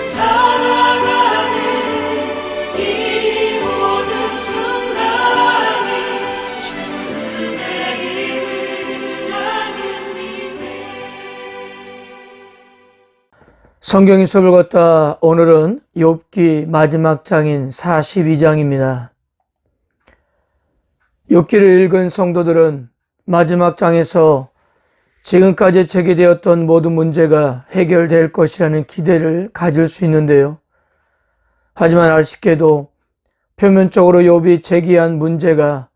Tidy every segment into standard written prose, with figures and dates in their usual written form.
살아가는 이 모든 순간이 주의 힘을 나는 믿네. 성경의 수업을 걷다 오늘은 욥기 마지막 장인 42장입니다. 욥기를 읽은 성도들은 마지막 장에서 지금까지 제기되었던 모든 문제가 해결될 것이라는 기대를 가질 수 있는데요. 하지만 아쉽게도 표면적으로 욥이 제기한 문제가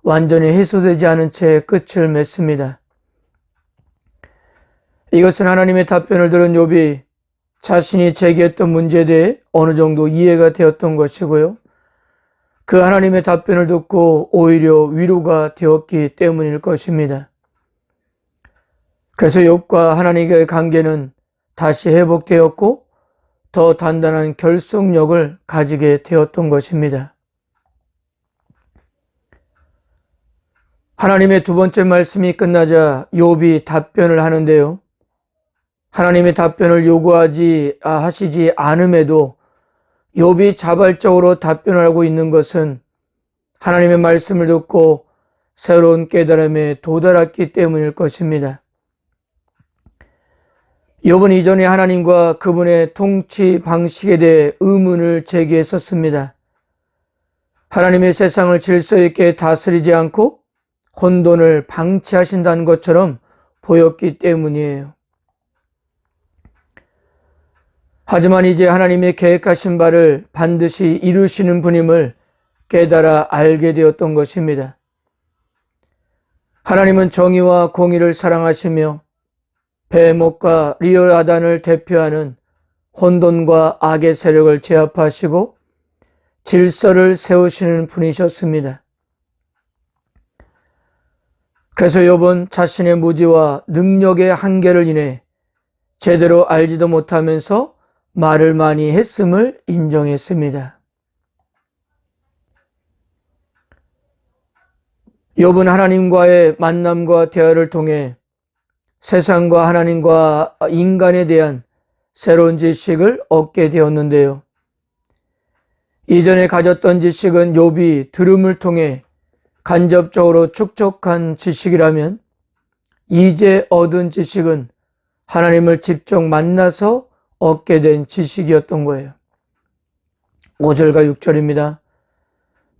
완전히 해소되지 않은 채 끝을 맺습니다. 이것은 하나님의 답변을 들은 욥이 자신이 제기했던 문제에 대해 어느 정도 이해가 되었던 것이고요. 그 하나님의 답변을 듣고 오히려 위로가 되었기 때문일 것입니다. 그래서 욥과 하나님과의 관계는 다시 회복되었고 더 단단한 결속력을 가지게 되었던 것입니다. 하나님의 두 번째 말씀이 끝나자 욥이 답변을 하는데요. 하나님의 답변을 하시지 않음에도 욥이 자발적으로 답변을 하고 있는 것은 하나님의 말씀을 듣고 새로운 깨달음에 도달했기 때문일 것입니다. 욥은 이전에 하나님과 그분의 통치 방식에 대해 의문을 제기했었습니다. 하나님의 세상을 질서 있게 다스리지 않고 혼돈을 방치하신다는 것처럼 보였기 때문이에요. 하지만 이제 하나님의 계획하신 바를 반드시 이루시는 분임을 깨달아 알게 되었던 것입니다. 하나님은 정의와 공의를 사랑하시며 베목과 리얼아단을 대표하는 혼돈과 악의 세력을 제압하시고 질서를 세우시는 분이셨습니다. 그래서 욥은 자신의 무지와 능력의 한계를 인해 제대로 알지도 못하면서 말을 많이 했음을 인정했습니다. 욥은 하나님과의 만남과 대화를 통해 세상과 하나님과 인간에 대한 새로운 지식을 얻게 되었는데요. 이전에 가졌던 지식은 욥이 들음을 통해 간접적으로 축적한 지식이라면 이제 얻은 지식은 하나님을 직접 만나서 얻게 된 지식이었던 거예요. 5절과 6절입니다.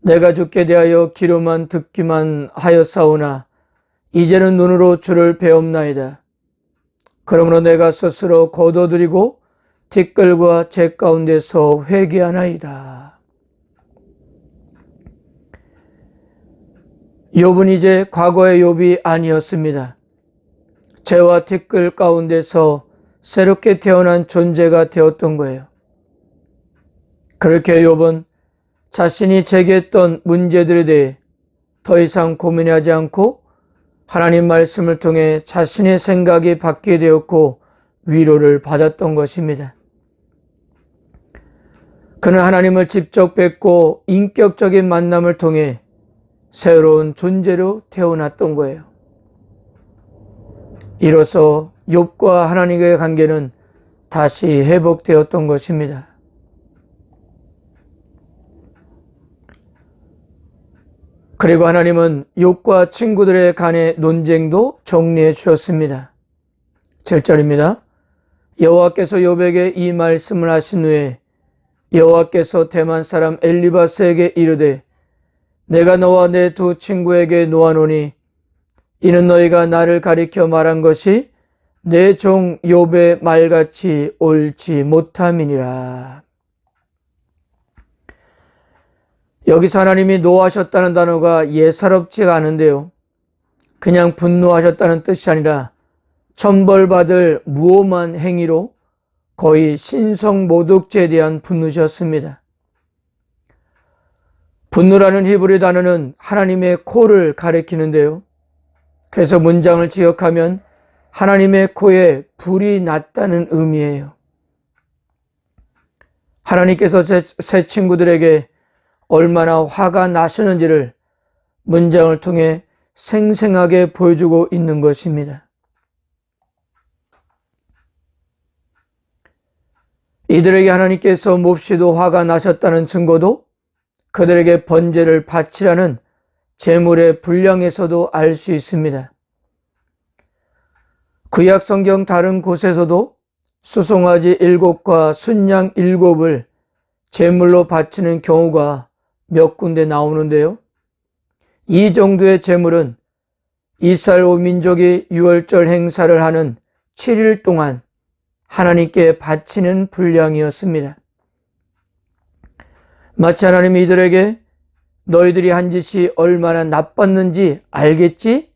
내가 주께 대하여 귀로만 듣기만 하였사오나 이제는 눈으로 주를 배옵나이다. 그러므로 내가 스스로 거둬들이고 티끌과 재 가운데서 회개하나이다. 욥은 이제 과거의 욥이 아니었습니다. 재와 티끌 가운데서 새롭게 태어난 존재가 되었던 거예요. 그렇게 욥은 자신이 제기했던 문제들에 대해 더 이상 고민하지 않고 하나님 말씀을 통해 자신의 생각이 바뀌게 되었고 위로를 받았던 것입니다. 그는 하나님을 직접 뵙고 인격적인 만남을 통해 새로운 존재로 태어났던 거예요. 이로써 욥과 하나님과의 관계는 다시 회복되었던 것입니다. 그리고 하나님은 욥과 친구들의 간의 논쟁도 정리해 주셨습니다. 7절입니다. 여호와께서 욥에게 이 말씀을 하신 후에 여호와께서 대만 사람 엘리바스에게 이르되 내가 너와 내 두 친구에게 놓아노니 이는 너희가 나를 가리켜 말한 것이 내 종 욥의 말같이 옳지 못함이니라. 여기서 하나님이 노하셨다는 단어가 예사롭지가 않은데요. 그냥 분노하셨다는 뜻이 아니라 천벌받을 무엄한 행위로 거의 신성모독죄에 대한 분노셨습니다. 분노라는 히브리 단어는 하나님의 코를 가리키는데요. 그래서 문장을 지역하면 하나님의 코에 불이 났다는 의미예요. 하나님께서 새 친구들에게 얼마나 화가 나시는지를 문장을 통해 생생하게 보여주고 있는 것입니다. 이들에게 하나님께서 몹시도 화가 나셨다는 증거도 그들에게 번제를 바치라는 제물의 분량에서도 알 수 있습니다. 구약 성경 다른 곳에서도 수송아지 7과 순양 7을 제물로 바치는 경우가 몇 군데 나오는데요. 이 정도의 제물은 이스라엘 온 민족이 유월절 행사를 하는 7일 동안 하나님께 바치는 분량이었습니다. 마치 하나님이 이들에게 너희들이 한 짓이 얼마나 나빴는지 알겠지?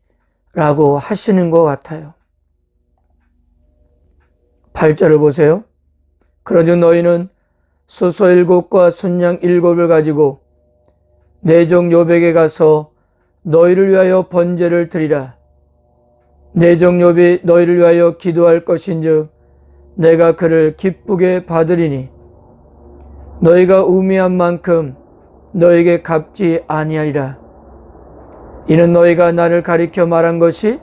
라고 하시는 것 같아요. 8절을 보세요. 그러즉 너희는 수소 7과 순양 7을 가지고 내 종 욥에게 가서 너희를 위하여 번제를 드리라. 내 종 욥이 너희를 위하여 기도할 것인즉 내가 그를 기쁘게 받으리니 너희가 우매한 만큼 너에게 갚지 아니하리라. 이는 너희가 나를 가리켜 말한 것이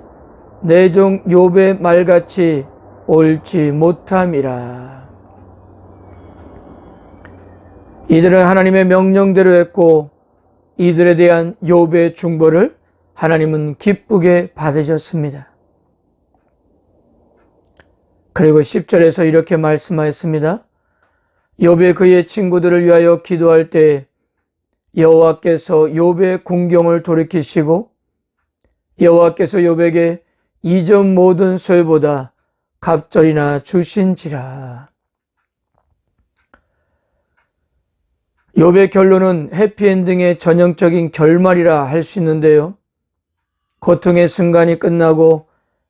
내 종 욥의 말같이 옳지 못함이라. 이들은 하나님의 명령대로 했고 이들에 대한 욥의 중보를 하나님은 기쁘게 받으셨습니다. 그리고 10절에서 이렇게 말씀하였습니다. 욥이 그의 친구들을 위하여 기도할 때 여호와께서 욥의 공경을 돌이키시고 여호와께서 욥에게 이전 모든 소유보다 갑절이나 주신지라. 욥의 결론은 해피엔딩의 전형적인 결말이라 할 수 있는데요. 고통의 순간이 끝나고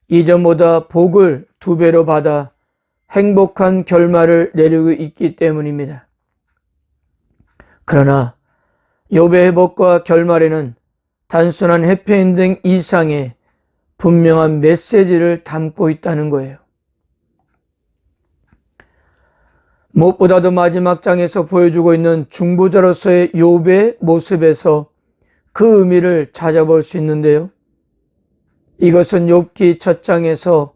이전보다 복을 2배로 받아 행복한 결말을 내리고 있기 때문입니다. 그러나 욥의 회복과 결말에는 단순한 해피엔딩 이상의 분명한 메시지를 담고 있다는 거예요. 무엇보다도 마지막 장에서 보여주고 있는 중보자로서의 욥의 모습에서 그 의미를 찾아볼 수 있는데요. 이것은 욥기 1장에서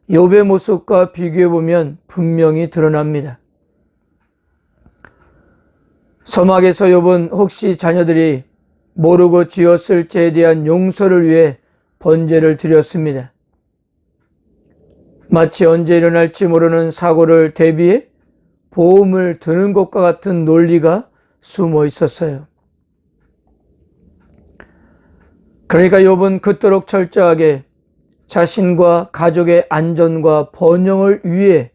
욥의 모습과 비교해보면 분명히 드러납니다. 서막에서 욥은 혹시 자녀들이 모르고 지었을 죄에 대한 용서를 위해 번제를 드렸습니다. 마치 언제 일어날지 모르는 사고를 대비해 보험을 드는 것과 같은 논리가 숨어 있었어요. 그러니까 욥은 그토록 철저하게 자신과 가족의 안전과 번영을 위해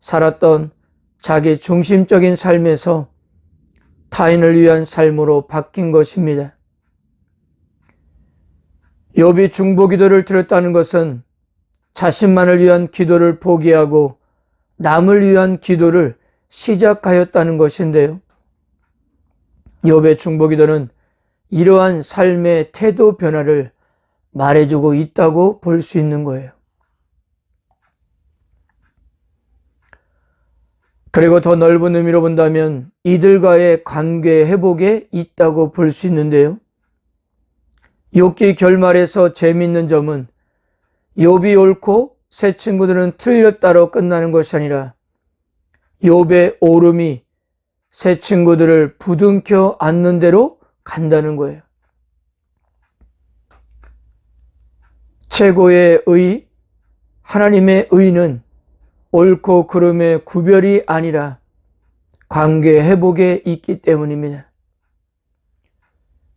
살았던 자기 중심적인 삶에서 타인을 위한 삶으로 바뀐 것입니다. 욥이 중보 기도를 드렸다는 것은 자신만을 위한 기도를 포기하고 남을 위한 기도를 시작하였다는 것인데요. 욥의 중보 기도는 이러한 삶의 태도 변화를 말해주고 있다고 볼 수 있는 거예요. 그리고 더 넓은 의미로 본다면 이들과의 관계 회복에 있다고 볼 수 있는데요. 욥기 결말에서 재미있는 점은 욥이 옳고 세 친구들은 틀렸다로 끝나는 것이 아니라 욥의 옳음이 세 친구들을 부둥켜 안는 대로 간다는 거예요. 최고의 의, 하나님의 의는 옳고 그름의 구별이 아니라 관계 회복에 있기 때문입니다.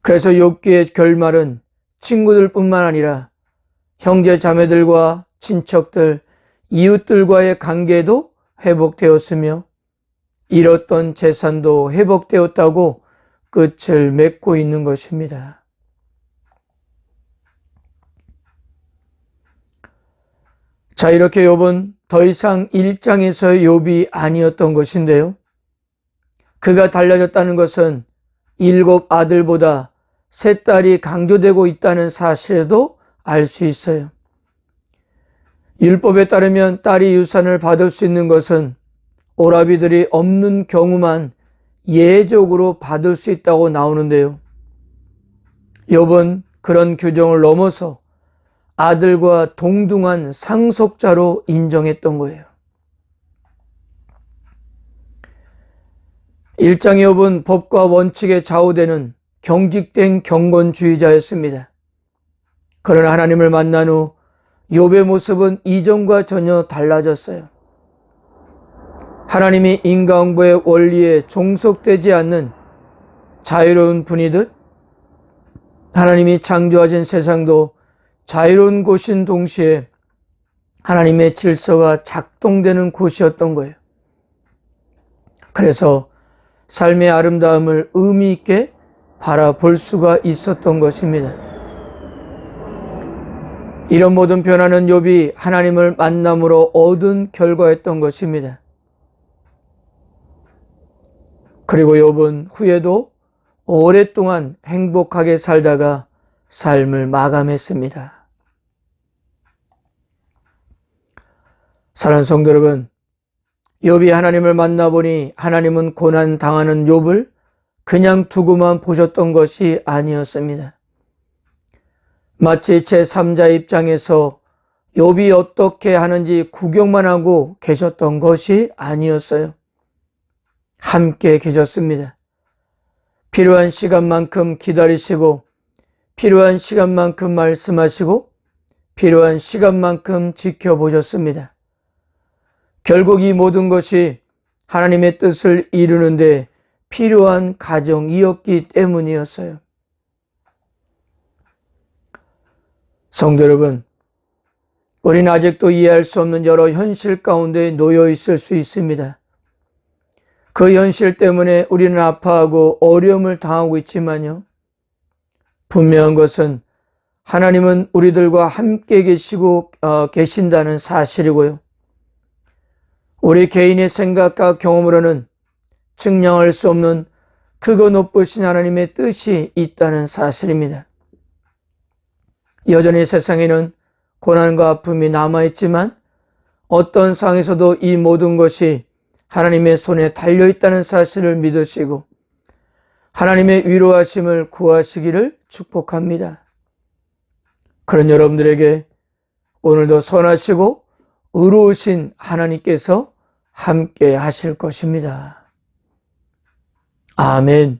그래서 욥기의 결말은 친구들뿐만 아니라 형제 자매들과 친척들, 이웃들과의 관계도 회복되었으며 잃었던 재산도 회복되었다고 끝을 맺고 있는 것입니다. 자, 이렇게 욥은 더 이상 1장에서의 욥이 아니었던 것인데요. 그가 달라졌다는 것은 7 아들보다 3 딸이 강조되고 있다는 사실에도 알 수 있어요. 율법에 따르면 딸이 유산을 받을 수 있는 것은 오라비들이 없는 경우만 예외적으로 받을 수 있다고 나오는데요. 욥은 그런 규정을 넘어서 아들과 동등한 상속자로 인정했던 거예요. 일장의 욥은 법과 원칙에 좌우되는 경직된 경건주의자였습니다. 그러나 하나님을 만난 후 욥의 모습은 이전과 전혀 달라졌어요. 하나님이 인과응보의 원리에 종속되지 않는 자유로운 분이듯 하나님이 창조하신 세상도 자유로운 곳인 동시에 하나님의 질서가 작동되는 곳이었던 거예요. 그래서 삶의 아름다움을 의미 있게 바라볼 수가 있었던 것입니다. 이런 모든 변화는 욥이 하나님을 만남으로 얻은 결과였던 것입니다. 그리고 욥은 후에도 오랫동안 행복하게 살다가 삶을 마감했습니다. 사랑하는 성도 여러분, 욥이 하나님을 만나보니 하나님은 고난 당하는 욥을 그냥 두고만 보셨던 것이 아니었습니다. 마치 제3자 입장에서 욥이 어떻게 하는지 구경만 하고 계셨던 것이 아니었어요. 함께 계셨습니다. 필요한 시간만큼 기다리시고, 필요한 시간만큼 말씀하시고, 필요한 시간만큼 지켜보셨습니다. 결국 이 모든 것이 하나님의 뜻을 이루는데 필요한 과정이었기 때문이었어요. 성도 여러분, 우리는 아직도 이해할 수 없는 여러 현실 가운데 놓여 있을 수 있습니다. 그 현실 때문에 우리는 아파하고 어려움을 당하고 있지만요, 분명한 것은 하나님은 우리들과 함께 계신다는 사실이고요, 우리 개인의 생각과 경험으로는 증명할 수 없는 크고 높으신 하나님의 뜻이 있다는 사실입니다. 여전히 세상에는 고난과 아픔이 남아있지만 어떤 상황에서도 이 모든 것이 하나님의 손에 달려있다는 사실을 믿으시고 하나님의 위로하심을 구하시기를 축복합니다. 그런 여러분들에게 오늘도 선하시고 의로우신 하나님께서 함께 하실 것입니다. 아멘.